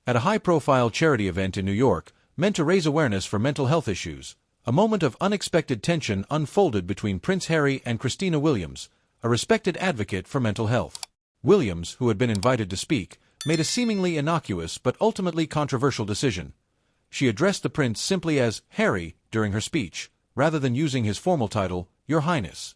At a high-profile charity event in New York, meant to raise awareness for mental health issues, a moment of unexpected tension unfolded between Prince Harry and Christina SNUBS, a respected advocate for mental health. Williams, who had been invited to speak, made a seemingly innocuous but ultimately controversial decision. She addressed the prince simply as Harry during her speech, rather than using his formal title, Your Highness.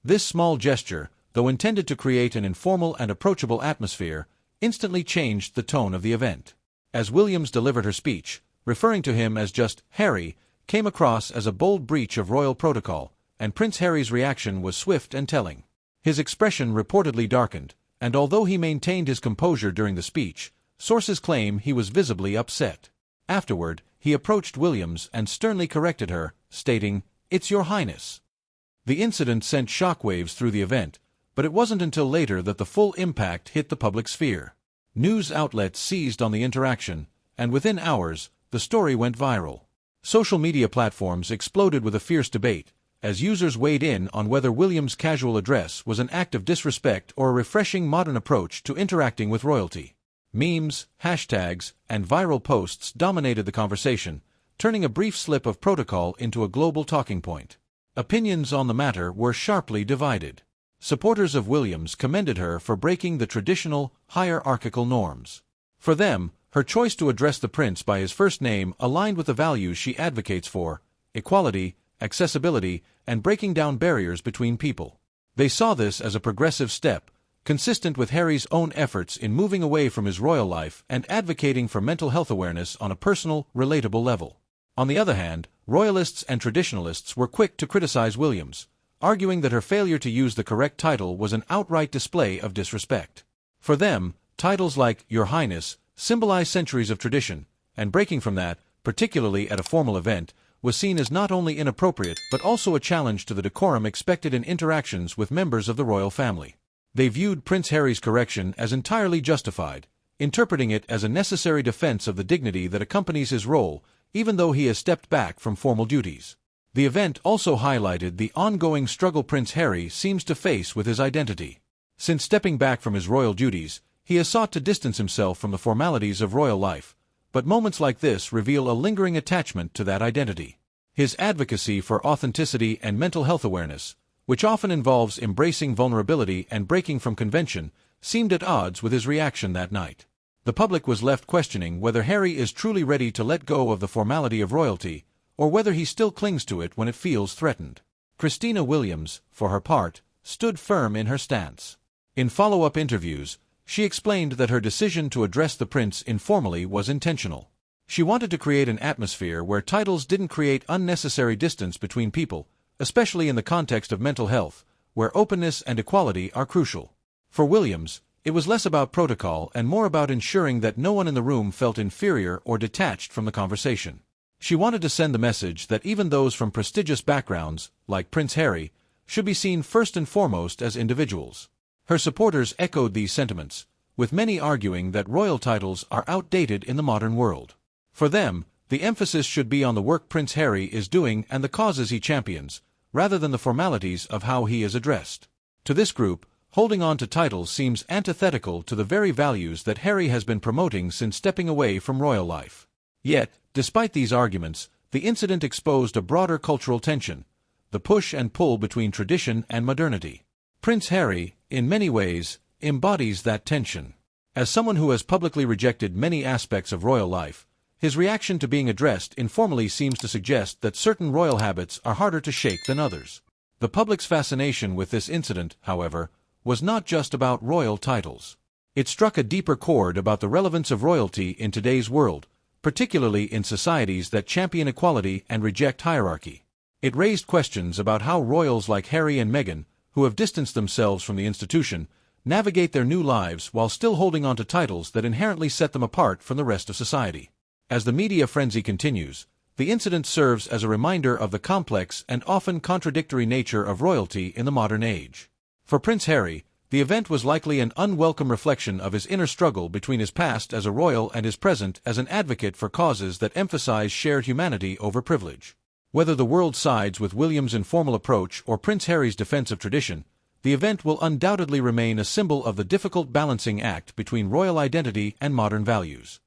This small gesture, though intended to create an informal and approachable atmosphere, instantly changed the tone of the event. As Williams delivered her speech, referring to him as just Harry came across as a bold breach of royal protocol, and Prince Harry's reaction was swift and telling. His expression reportedly darkened, and although he maintained his composure during the speech, sources claim he was visibly upset. Afterward, he approached Williams and sternly corrected her, stating, "It's Your Highness." The incident sent shockwaves through the event, but it wasn't until later that the full impact hit the public sphere. News outlets seized on the interaction, and within hours, the story went viral. Social media platforms exploded with a fierce debate, as users weighed in on whether Williams' casual address was an act of disrespect or a refreshing modern approach to interacting with royalty. Memes, hashtags, and viral posts dominated the conversation, turning a brief slip of protocol into a global talking point. Opinions on the matter were sharply divided. Supporters of Williams commended her for breaking the traditional, hierarchical norms. For them, her choice to address the prince by his first name aligned with the values she advocates for: equality, accessibility, and breaking down barriers between people. They saw this as a progressive step, consistent with Harry's own efforts in moving away from his royal life and advocating for mental health awareness on a personal, relatable level. On the other hand, royalists and traditionalists were quick to criticize Williams, arguing that her failure to use the correct title was an outright display of disrespect. For them, titles like Your Highness symbolize centuries of tradition, and breaking from that, particularly at a formal event, was seen as not only inappropriate but also a challenge to the decorum expected in interactions with members of the royal family. They viewed Prince Harry's correction as entirely justified, interpreting it as a necessary defense of the dignity that accompanies his role, even though he has stepped back from formal duties. The event also highlighted the ongoing struggle Prince Harry seems to face with his identity. Since stepping back from his royal duties, he has sought to distance himself from the formalities of royal life, but moments like this reveal a lingering attachment to that identity. His advocacy for authenticity and mental health awareness, which often involves embracing vulnerability and breaking from convention, seemed at odds with his reaction that night. The public was left questioning whether Harry is truly ready to let go of the formality of royalty, or whether he still clings to it when it feels threatened. Christina SNUBS, for her part, stood firm in her stance. In follow-up interviews, she explained that her decision to address the prince informally was intentional. She wanted to create an atmosphere where titles didn't create unnecessary distance between people, especially in the context of mental health, where openness and equality are crucial. For Williams, it was less about protocol and more about ensuring that no one in the room felt inferior or detached from the conversation. She wanted to send the message that even those from prestigious backgrounds, like Prince Harry, should be seen first and foremost as individuals. Her supporters echoed these sentiments, with many arguing that royal titles are outdated in the modern world. For them, the emphasis should be on the work Prince Harry is doing and the causes he champions, rather than the formalities of how he is addressed. To this group, holding on to titles seems antithetical to the very values that Harry has been promoting since stepping away from royal life. Yet, despite these arguments, the incident exposed a broader cultural tension, the push and pull between tradition and modernity. Prince Harry, in many ways, embodies that tension. As someone who has publicly rejected many aspects of royal life, his reaction to being addressed informally seems to suggest that certain royal habits are harder to shake than others. The public's fascination with this incident, however, was not just about royal titles. It struck a deeper chord about the relevance of royalty in today's world, particularly in societies that champion equality and reject hierarchy. It raised questions about how royals like Harry and Meghan, who have distanced themselves from the institution, navigate their new lives while still holding on to titles that inherently set them apart from the rest of society. As the media frenzy continues, the incident serves as a reminder of the complex and often contradictory nature of royalty in the modern age. For Prince Harry, the event was likely an unwelcome reflection of his inner struggle between his past as a royal and his present as an advocate for causes that emphasize shared humanity over privilege. Whether the world sides with William's informal approach or Prince Harry's defense of tradition, the event will undoubtedly remain a symbol of the difficult balancing act between royal identity and modern values.